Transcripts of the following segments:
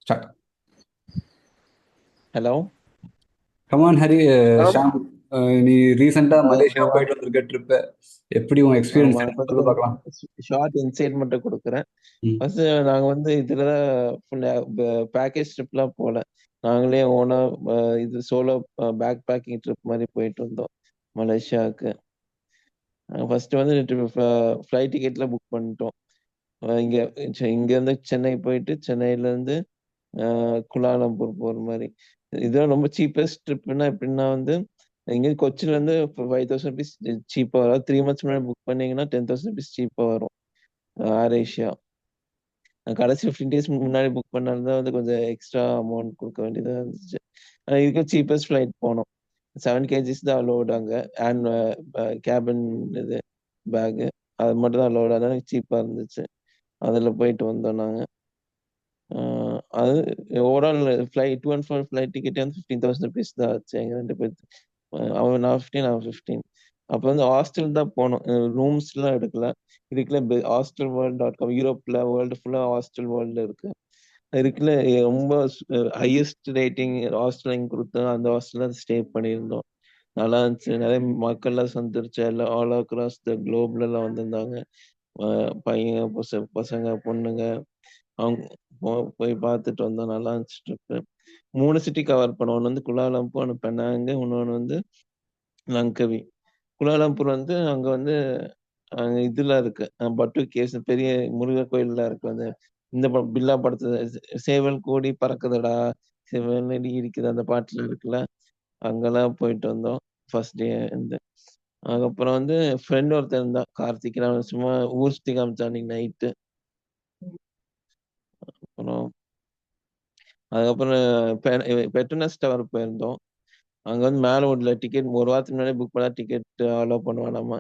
Start. Hello. Come on Hari. ஆமா. ஷாம், நீ ரீசெண்டா மலேசியா ஆமா. போயிட்டு வந்திருக்க ட்ரிப் எப்படி உன் ஆமா. எக்ஸ்பீரியன்ஸ் அத என்ன பத்தி சொல்லு கொஞ்சம் பார்க்கலாம். ஷார்ட் இன்சைட் மட்டும் குடுக்குறேன். ம். ஃபர்ஸ்ட் நாங்க வந்து இதுல ஃபுல்லா பேக்கேஜ் ட்ரிப்லாம் போல. நாங்களே ஓனா இது சோலோ பேக் பேக்கிங் ட்ரிப் மாரி போயிட்டு வந்தோம் மலேசியாவுக்கு. ஃபர்ஸ்ட் வந்து ஃப்ளைட் டிக்கெட்லாம் புக் பண்ணிட்டோம். இங்க இங்கேருந்து சென்னை போயிட்டு சென்னையிலேருந்து அ குலாலம்பூர் போற மாரி. இதுதான் ரொம்ப சீப்பஸ்ட் ட்ரிப்னா எப்படின்னா வந்து, இங்க கொச்சின்லேருந்து ₹5000 சீப்பா வரும். அதாவது 3 மந்த்ஸ் முன்னாடி புக் பண்ணீங்கன்னா ₹10,000 சீப்பா வரும். ஏர் ஏசியா. கடைசி 15 டேஸ் முன்னாடி புக் பண்ணாலும் வந்து கொஞ்சம் எக்ஸ்ட்ரா அமௌண்ட் குடுக்க வேண்டியதா இருந்துச்சு. இதுக்கு சீப்பஸ்ட் ஃப்ளைட் போனோம். 7 கேஜிஸ் தான் அலோவ்ட் அங்க. அண்ட் கேபின் இது பேக் அது மட்டும் தான் அலோவ்ட். அதனால சீப்பா இருந்துச்சு. அதுல போயிட்டு வந்தோம் நாங்க. ஆ அது overall to and fro flight டிக்கெட்டே வந்து ₹15,000 தான் ஆச்சு எங்க 2 பேத்துக்கு. அவன் நான் 15 அவன் 15. அப்ப வந்து ஹாஸ்டல் தான் போனோம். ரூம்ஸ்லாம் எடுக்கல. இதுக்குள்ள hostelworld.com யூரோப்ல வேர்ல்டு ஃபுல்லா ஹாஸ்டல் வேர்ல்டு இருக்கு. இருக்குல ரொம்ப ஹையஸ்ட் ரேட்டிங் ஹாஸ்டல் எங்க குடுத்தோம் அந்த ஹாஸ்டல்ல ஸ்டே பண்ணியிருந்தோம். நல்லா இருந்துச்சு. நெறைய மக்கள்லாம் சந்திருச்சு. எல்லாம் ஆல் அக்ராஸ் த குளோப்லலாம் வந்திருந்தாங்க. அ பையன், பசங்க, பொண்ணுங்க அவங்க போய் பார்த்துட்டு வந்தோம். நல்லா இருந்துச்சு ட்ரிப்பு. 3 சிட்டி கவர் பண்ணோம். ஒண்ணு வந்து குலாலம்பூர், ஒண்ணு பெனாங்கு, இன்னொன்னு வந்து லங்கவி. குலாலம்பூர் வந்து அங்க வந்து இதெல்லாம் இருக்கு. பட்டு கேவ்ஸ் பெரிய முருகர் கோயில்லாம் இருக்கு. அந்த இந்த பில்லா படத்துல சேவல் கோடி பறக்குதடா, செவ்வனடி இருக்குது அந்த பாட்டுல இருக்குல்ல. அங்கலாம் போயிட்டு வந்தோம். ஃபர்ஸ்ட் டே வந்து. அதுக்கப்புறம் வந்து ஃப்ரெண்ட் ஒருத்தன் இருந்தான். கார்த்திக்ன்னு அவன் சும்மா ஊர் சுத்தி காமிச்சான் அன்னைக்கு நைட்டு. அப்புறம் அதுக்கப்புறம் பெட்ரோனஸ் டவர் போயிருந்தோம். அங்க வந்து மேல உள்ள டிக்கெட் 1 வாரத்துக்கு முன்னாடியே புக் பண்ணா டிக்கெட் அலோ பண்ணுவானாமா.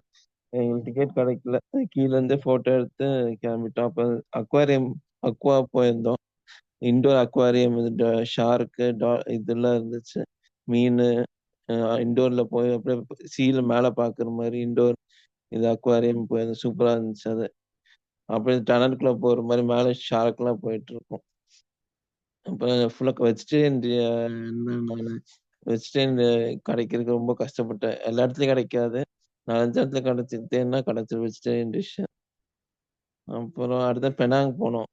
எங்களுக்கு டிக்கெட் கிடைக்கல. கீழ இருந்து ஃபோட்டோ எடுத்து கிளம்பிட்டோம். அப்ப அக்வா போயிருந்தோம். இன்டோர் அக்வாரியம் இந்த ஷார்க்கு, இதெல்லாம் இருந்துச்சு. மீனு அ இன்டோர்ல போய் அப்படியே சீல மேல பார்க்குற மாரி இன்டோர் இது அக்வாரியம் போயிருந்தோம். சூப்பரா இருந்துச்சு அது. அப்படியே டனலுக்குள்ள போற மாரி மேல ஷார்க்லாம் போயிட்டுருக்கும். அப்புறம் ஃபுல்லா வெஜிடேரியன் நானு வெஜிடேரியன் கிடைக்கிறதுக்கு ரொம்ப கஷ்டப்பட்டேன். எல்லா இடத்துலயும் கிடைக்காது. 4, 5 இடத்துல கிடைச்சுதுன்னா கிடைச்சது வெஜிடேரியன் டிஷ். அப்புறம் அடுத்து பெனாங் போனோம்.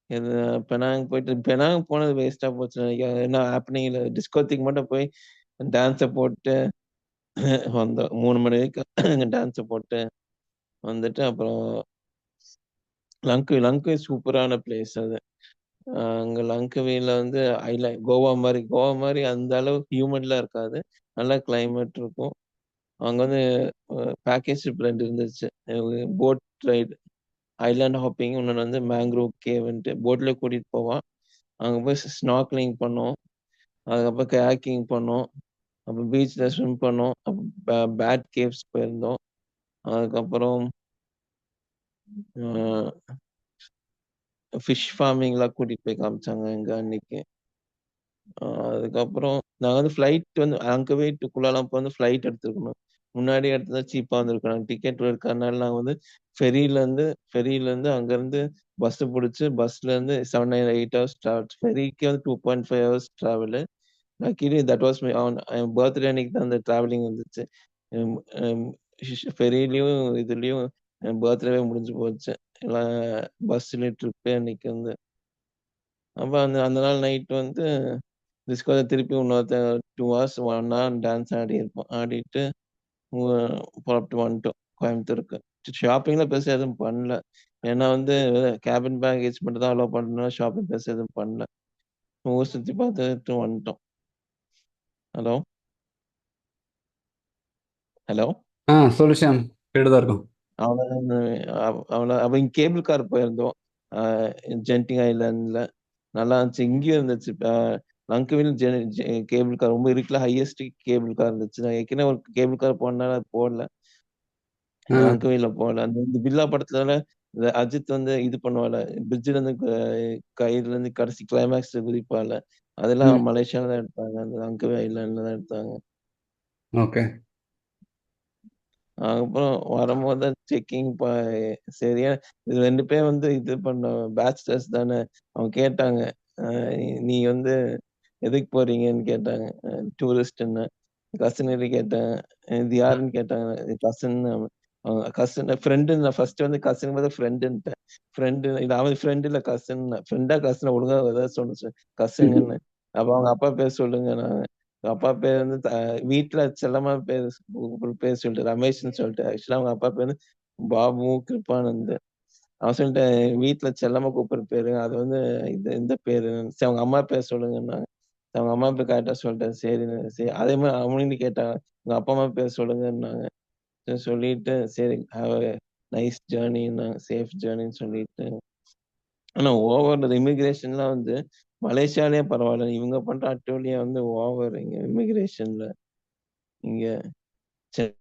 இது பெனாங் போயிட்டு பெனாங் போனது வேஸ்ட்டா போச்சுன்னு நெனைக்கிறேன். ஏன்னா ஹேப்பனிங் இல்ல. டிஸ்கோதிக் மட்டும் போய் டான்ஸ போட்டு வந்தோம். 3 மணி வரைக்கும் டான்ஸ போட்டு வந்துட்டு அப்புறம் லங்காவி சூப்பரான பிளேஸ் அது. அங்க லங்கவேல வந்து கோவா மாரி அந்த அளவுக்கு ஹியூமன்லாம் இருக்காது. நல்ல கிளைமேட் இருக்கும். அங்க வந்து பேக்கேஜ் ட்ரிப் 2 இருந்துச்சு. போட் ரைடு, ஐலாண்ட் ஹாப்பிங் இன்னொன்னு வந்து மேங்க்ரோவ் கேவ்ன்ட்டு போட்ல கூட்டிட்டு போவான். அங்க போய் ஸ்நார்க்லிங் பண்ணோம். அதுக்கப்புறம் கயாக்கிங் பண்ணோம். அப்புறம் பீச்ல ஸ்விம் பண்ணோம். பேட் கேவ்ஸ் போயிருந்தோம். அதுக்கப்புறம் அ ஃபிஷ் ஃபார்மிங்லாம் கூட்டிட்டு போய் காமிச்சாங்க எங்க அன்னைக்கு. அதுக்கப்புறம் நாங்க வந்து ஃப்ளைட் வந்து அங்கவே டூ குலாலம்பூர் வந்து ஃப்ளைட் எடுத்துருக்கணும். முன்னாடியே எடுத்திருந்தா சீப்பா வந்திருக்கும். டிக்கெட் இருக்கிறனால நாங்க வந்து ஃபெரிலருந்து ஃபெரிலருந்து அங்கருந்து பஸ் புடிச்சு பஸ்லருந்து 7, 8 ஹவர்ஸ் டிராவல். ஃபெரிக்கே வந்து 2.5 hours travel. Luckily that was my on N birthday அன்னைக்கு தான் அந்த டிராவலிங் வந்துச்சு. ம் ம் ஃபெரிலயும் இதுலயும் என் பர்த்டேவே முடிஞ்சு போச்சு. எல்லாம் பஸ்லயும் ட்ரிப்பே அன்னைக்கு வந்து. அப்ப அந்த அந்த நாள் நைட் வந்து டிஸ்கோல திருப்பி இன்னொருத்தன் 2 ஹார்ஸ் 1 ஹவர் டான்ஸ் ஆடியிருப்போம். ஆடிட்டு உ புறப்பட்டு வந்துட்டோம் கோயம்புத்தூருக்கு. ஷாப்பிங்லாம் பெருசா எதுவும் பண்ணல. ஏன்னா வந்து கேபின் பேக்கேஜ் மட்டும் தான் அலோவ் பண்ணனால ஷாப்பிங் பெருசா எதுவும் பண்ணல. ஊர் சுத்தி பார்த்துட்டு வந்துட்டோம். Hello, hello. சொல்லு ஷாம், கேட்டுதான் இருக்கும். அவ்வளோதான். அப்ப இங்க கேபிள் கார் போயிருந்தோம். அ ஜென்டிங் ஐலேண்ட்ல. நல்லா இருந்துச்சு. இங்கேயும் இருந்துச்சு. லங்காவிலும் ஜெ ஜெ கேபிள் கார் ரொம்ப இருக்குல ஹையஸ்ட் கேபிள் கார் இருந்துச்சு. நான் ஏற்கனவே ஒரு கேபிள் கார் போனனால அது போடல. ஆ. லங்காவில போகல. அந்த இந்த பில்லா படத்துல இந்த அஜித் வந்து இது பண்ணுவான்ல, பிரிட்ஜ்ல இருந்து கயிறுல இருந்து கடைசி கிளைமாக்ஸ்ல குதிப்பான்ல. ம். அதெல்லாம் மலேசியால தான் எடுத்தாங்க. அந்த லங்காவி ஐலேண்ட்ல தான் எடுத்தாங்க. ஓகே. அதுக்கப்புறம் வரும்போது தான் செக்கிங் சரியா இது 2 பேர் வந்து இது பண்ணோம் பேச்சுலர்ஸ் தானே. அவங்க கேட்டாங்க. நீ வந்து எதுக்கு போறீங்கன்னு கேட்டாங்க. டூரிஸ்ட்டுன்னு. கசின்னு கேட்டேன். இது யாருன்னு கேட்டாங்க. இது கசின் கசின் ஃப்ரெண்டுன்னு ஃபர்ஸ்ட் வந்து கசின் பதிலா ஃப்ரெண்டுன்ட்டேன். ஃப்ரெண்டு இது அவன் ஃப்ரெண்ட் இல்ல கசின்னு. ஃப்ரெண்டா கசினா ஒழுங்கா ஏதாவது சொல்லுச்சு. கசின்னு. அப்ப அவங்க அப்பா பேர் சொல்லுங்கன்னாங்க. அப்பா பேர் வந்து வீட்ல செல்லமா பேர் சொல்லிட்டு ரமேஷ்ன்னு சொல்லிட்டு. ஆக்சுவலா அவங்க அப்பா பேர் வந்து பாபு கிருபானந்த். அவன் சொல்லிட்டான் வீட்ல செல்லமா கூப்பிடுற பேரு. அது வந்து இந்த பேரு. சரி அவங்க அம்மா பேர் சொல்லுங்கன்னாங்க. அவங்க அம்மா பேர் கரெக்ட்டா சொல்லிட்டேன். சரின்னு சரி அதே மாரி அவங்களும் கேட்டாங்க. உங்க அப்பா, அம்மா பேர் சொல்லுங்கன்னாங்க. சரி சொல்லிட்டு சரி ஹேவ் எ நைஸ் ஜர்னின்னாங்க. சேஃப் ஜர்னின்னு சொல்லிட்டு ஆனா ஓவர் இமிகிரேஷன்லாம் வந்து மலேசியாலயே பரவால்ல. இவங்க பண்ற அட்டூழியம் வந்து ஓவர் இங்க இமிகிரேஷன்ல. இங்க